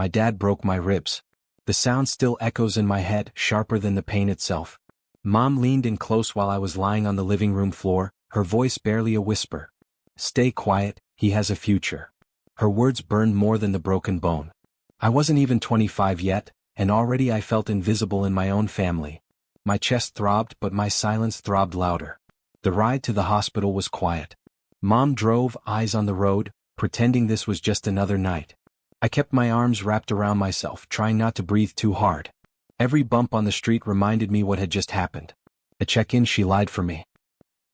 My dad broke my ribs. The sound still echoes in my head, sharper than the pain itself. Mom leaned in close while I was lying on the living room floor, her voice barely a whisper. Stay quiet, he has a future. Her words burned more than the broken bone. I wasn't even 25 yet, and already I felt invisible in my own family. My chest throbbed, but my silence throbbed louder. The ride to the hospital was quiet. Mom drove, eyes on the road, pretending this was just another night. I kept my arms wrapped around myself, trying not to breathe too hard. Every bump on the street reminded me what had just happened. At check-in she lied for me.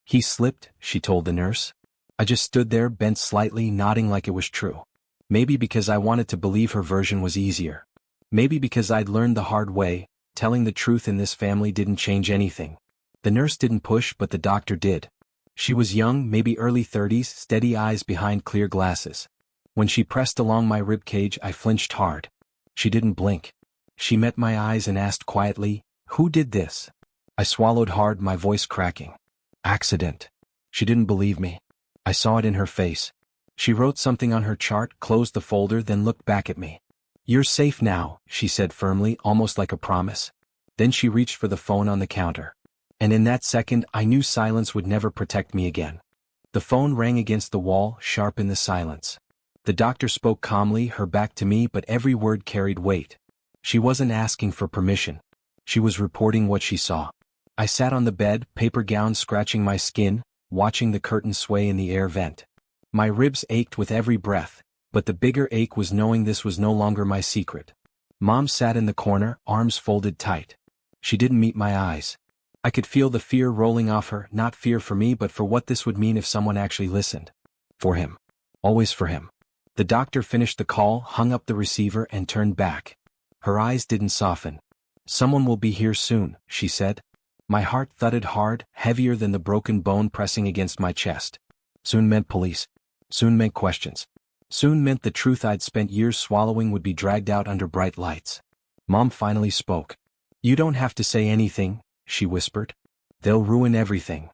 He slipped, she told the nurse. I just stood there, bent slightly, nodding like it was true. Maybe because I wanted to believe her version was easier. Maybe because I'd learned the hard way, telling the truth in this family didn't change anything. The nurse didn't push, but the doctor did. She was young, maybe early 30s, steady eyes behind clear glasses. When she pressed along my rib cage, I flinched hard. She didn't blink. She met my eyes and asked quietly, "Who did this?" I swallowed hard, my voice cracking. Accident. She didn't believe me. I saw it in her face. She wrote something on her chart, closed the folder, then looked back at me. "You're safe now," she said firmly, almost like a promise. Then she reached for the phone on the counter. And in that second, I knew silence would never protect me again. The phone rang against the wall, sharp in the silence. The doctor spoke calmly, her back to me, but every word carried weight. She wasn't asking for permission. She was reporting what she saw. I sat on the bed, paper gown scratching my skin, watching the curtain sway in the air vent. My ribs ached with every breath, but the bigger ache was knowing this was no longer my secret. Mom sat in the corner, arms folded tight. She didn't meet my eyes. I could feel the fear rolling off her, not fear for me but for what this would mean if someone actually listened. For him. Always for him. The doctor finished the call, hung up the receiver, and turned back. Her eyes didn't soften. "Someone will be here soon," she said. My heart thudded hard, heavier than the broken bone pressing against my chest. Soon meant police. Soon meant questions. Soon meant the truth I'd spent years swallowing would be dragged out under bright lights. Mom finally spoke. "You don't have to say anything," she whispered. "They'll ruin everything."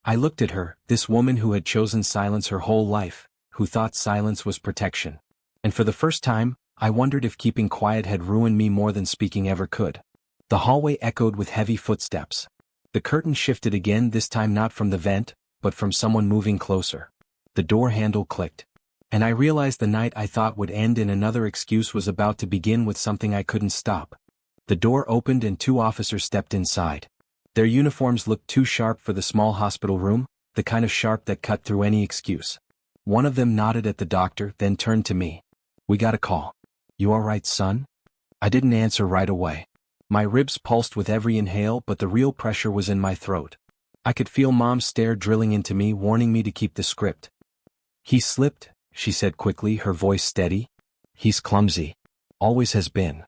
I looked at her, this woman who had chosen silence her whole life, who thought silence was protection. And for the first time, I wondered if keeping quiet had ruined me more than speaking ever could. The hallway echoed with heavy footsteps. The curtain shifted again, this time not from the vent, but from someone moving closer. The door handle clicked. And I realized the night I thought would end in another excuse was about to begin with something I couldn't stop. The door opened and 2 officers stepped inside. Their uniforms looked too sharp for the small hospital room, the kind of sharp that cut through any excuse. One of them nodded at the doctor, then turned to me. "We got a call. You all right, son?" I didn't answer right away. My ribs pulsed with every inhale, but the real pressure was in my throat. I could feel Mom's stare drilling into me, warning me to keep the script. "He slipped," she said quickly, her voice steady. "He's clumsy. Always has been."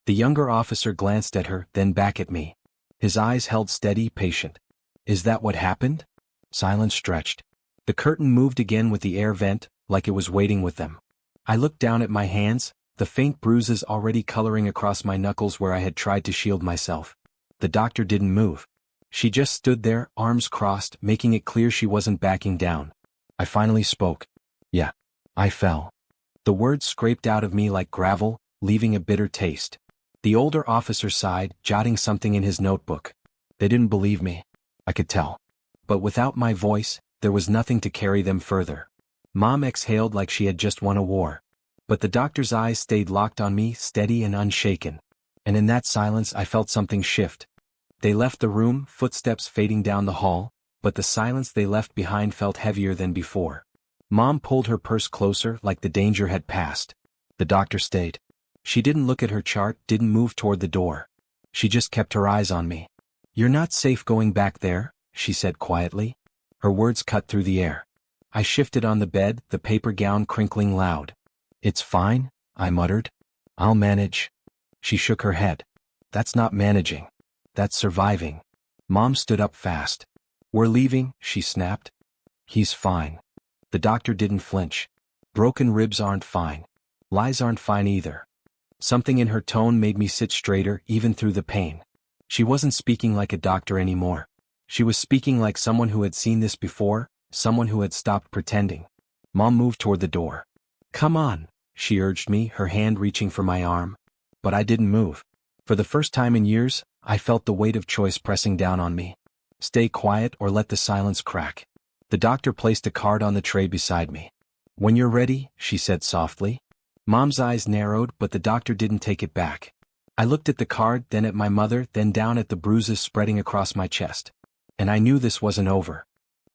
The younger officer glanced at her, then back at me. His eyes held steady, patient. "Is that what happened?" Silence stretched. The curtain moved again with the air vent, like it was waiting with them. I looked down at my hands, the faint bruises already coloring across my knuckles where I had tried to shield myself. The doctor didn't move. She just stood there, arms crossed, making it clear she wasn't backing down. I finally spoke. "Yeah. I fell." The words scraped out of me like gravel, leaving a bitter taste. The older officer sighed, jotting something in his notebook. They didn't believe me. I could tell. But without my voice, there was nothing to carry them further. Mom exhaled like she had just won a war. But the doctor's eyes stayed locked on me, steady and unshaken. And in that silence I felt something shift. They left the room, footsteps fading down the hall, but the silence they left behind felt heavier than before. Mom pulled her purse closer, like the danger had passed. The doctor stayed. She didn't look at her chart, didn't move toward the door. She just kept her eyes on me. "You're not safe going back there," she said quietly. Her words cut through the air. I shifted on the bed, the paper gown crinkling loud. "It's fine," I muttered. "I'll manage." She shook her head. "That's not managing. That's surviving." Mom stood up fast. "We're leaving," she snapped. "He's fine." The doctor didn't flinch. Broken ribs aren't fine. Lies aren't fine either. Something in her tone made me sit straighter, even through the pain. She wasn't speaking like a doctor anymore. She was speaking like someone who had seen this before, someone who had stopped pretending. Mom moved toward the door. "Come on," she urged me, her hand reaching for my arm. But I didn't move. For the first time in years, I felt the weight of choice pressing down on me. Stay quiet or let the silence crack. The doctor placed a card on the tray beside me. When you're ready, she said softly. Mom's eyes narrowed, but the doctor didn't take it back. I looked at the card, then at my mother, then down at the bruises spreading across my chest. And I knew this wasn't over.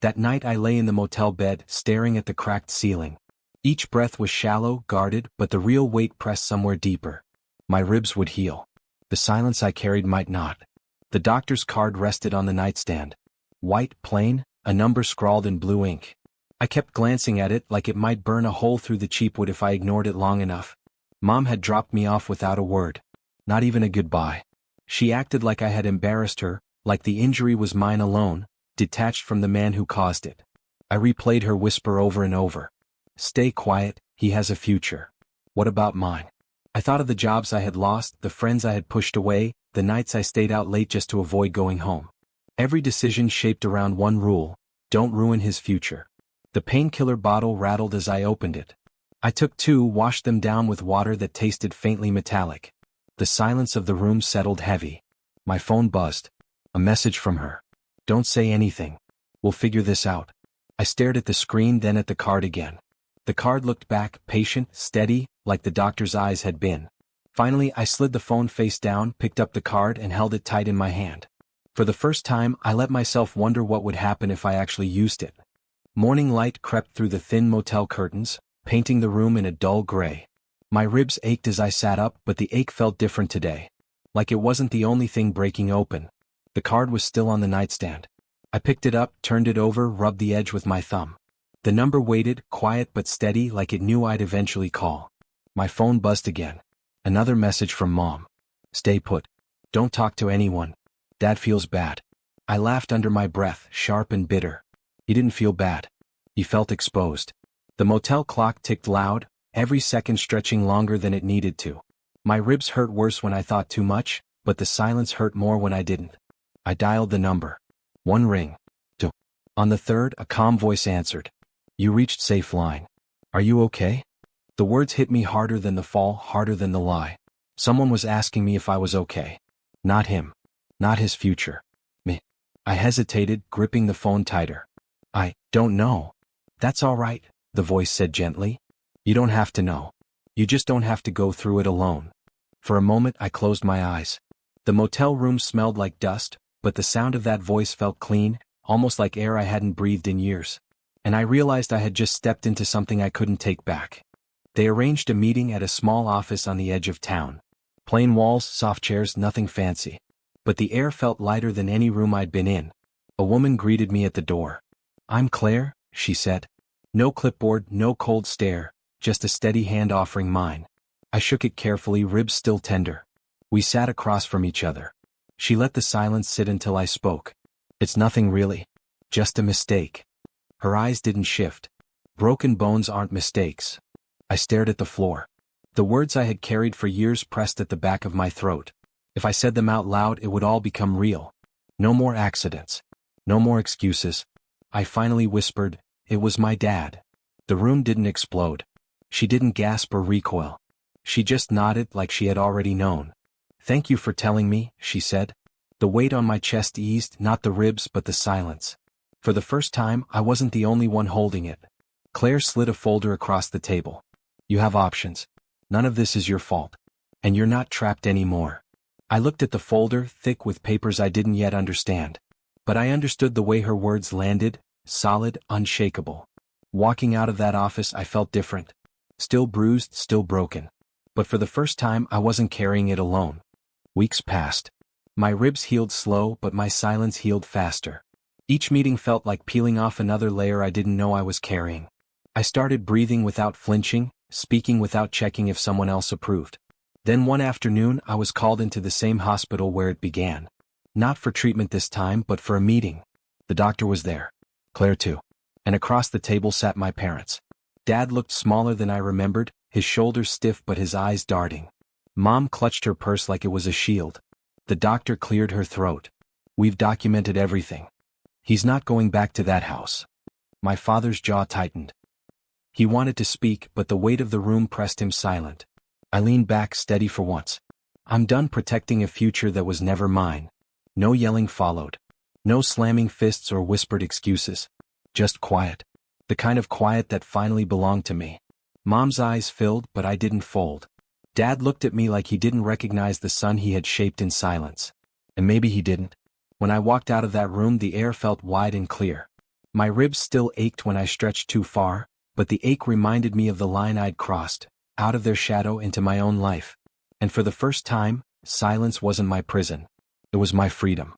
That night I lay in the motel bed, staring at the cracked ceiling. Each breath was shallow, guarded, but the real weight pressed somewhere deeper. My ribs would heal. The silence I carried might not. The doctor's card rested on the nightstand. White, plain, a number scrawled in blue ink. I kept glancing at it like it might burn a hole through the cheap wood if I ignored it long enough. Mom had dropped me off without a word. Not even a goodbye. She acted like I had embarrassed her, like the injury was mine alone, detached from the man who caused it. I replayed her whisper over and over. Stay quiet, he has a future. What about mine? I thought of the jobs I had lost, the friends I had pushed away, the nights I stayed out late just to avoid going home. Every decision shaped around one rule: don't ruin his future. The painkiller bottle rattled as I opened it. I took two, washed them down with water that tasted faintly metallic. The silence of the room settled heavy. My phone buzzed. A message from her. Don't say anything. We'll figure this out. I stared at the screen, then at the card again. The card looked back, patient, steady, like the doctor's eyes had been. Finally, I slid the phone face down, picked up the card, and held it tight in my hand. For the first time, I let myself wonder what would happen if I actually used it. Morning light crept through the thin motel curtains, painting the room in a dull gray. My ribs ached as I sat up, but the ache felt different today. Like it wasn't the only thing breaking open. The card was still on the nightstand. I picked it up, turned it over, rubbed the edge with my thumb. The number waited, quiet but steady, like it knew I'd eventually call. My phone buzzed again. Another message from Mom. Stay put. Don't talk to anyone. Dad feels bad. I laughed under my breath, sharp and bitter. He didn't feel bad. He felt exposed. The motel clock ticked loud, every second stretching longer than it needed to. My ribs hurt worse when I thought too much, but the silence hurt more when I didn't. I dialed the number. One ring. Two. On the third, a calm voice answered. You reached safe line. Are you okay? The words hit me harder than the fall, harder than the lie. Someone was asking me if I was okay. Not him. Not his future. Me. I hesitated, gripping the phone tighter. I don't know. That's all right, the voice said gently. You don't have to know. You just don't have to go through it alone. For a moment I closed my eyes. The motel room smelled like dust, but the sound of that voice felt clean, almost like air I hadn't breathed in years. And I realized I had just stepped into something I couldn't take back. They arranged a meeting at a small office on the edge of town. Plain walls, soft chairs, nothing fancy. But the air felt lighter than any room I'd been in. A woman greeted me at the door. I'm Claire, she said. No clipboard, no cold stare, just a steady hand offering mine. I shook it carefully, ribs still tender. We sat across from each other. She let the silence sit until I spoke. It's nothing really. Just a mistake. Her eyes didn't shift. Broken bones aren't mistakes. I stared at the floor. The words I had carried for years pressed at the back of my throat. If I said them out loud, it would all become real. No more accidents. No more excuses. I finally whispered, it was my dad. The room didn't explode. She didn't gasp or recoil. She just nodded like she had already known. Thank you for telling me, she said. The weight on my chest eased, not the ribs but the silence. For the first time, I wasn't the only one holding it. Claire slid a folder across the table. You have options. None of this is your fault. And you're not trapped anymore. I looked at the folder, thick with papers I didn't yet understand. But I understood the way her words landed, solid, unshakable. Walking out of that office, I felt different. Still bruised, still broken. But for the first time, I wasn't carrying it alone. Weeks passed. My ribs healed slow, but my silence healed faster. Each meeting felt like peeling off another layer I didn't know I was carrying. I started breathing without flinching, speaking without checking if someone else approved. Then one afternoon, I was called into the same hospital where it began. Not for treatment this time, but for a meeting. The doctor was there. Claire too. And across the table sat my parents. Dad looked smaller than I remembered, his shoulders stiff but his eyes darting. Mom clutched her purse like it was a shield. The doctor cleared her throat. We've documented everything. He's not going back to that house. My father's jaw tightened. He wanted to speak, but the weight of the room pressed him silent. I leaned back, steady for once. I'm done protecting a future that was never mine. No yelling followed. No slamming fists or whispered excuses. Just quiet. The kind of quiet that finally belonged to me. Mom's eyes filled, but I didn't fold. Dad looked at me like he didn't recognize the son he had shaped in silence. And maybe he didn't. When I walked out of that room, the air felt wide and clear. My ribs still ached when I stretched too far, but the ache reminded me of the line I'd crossed, out of their shadow into my own life. And for the first time, silence wasn't my prison. It was my freedom.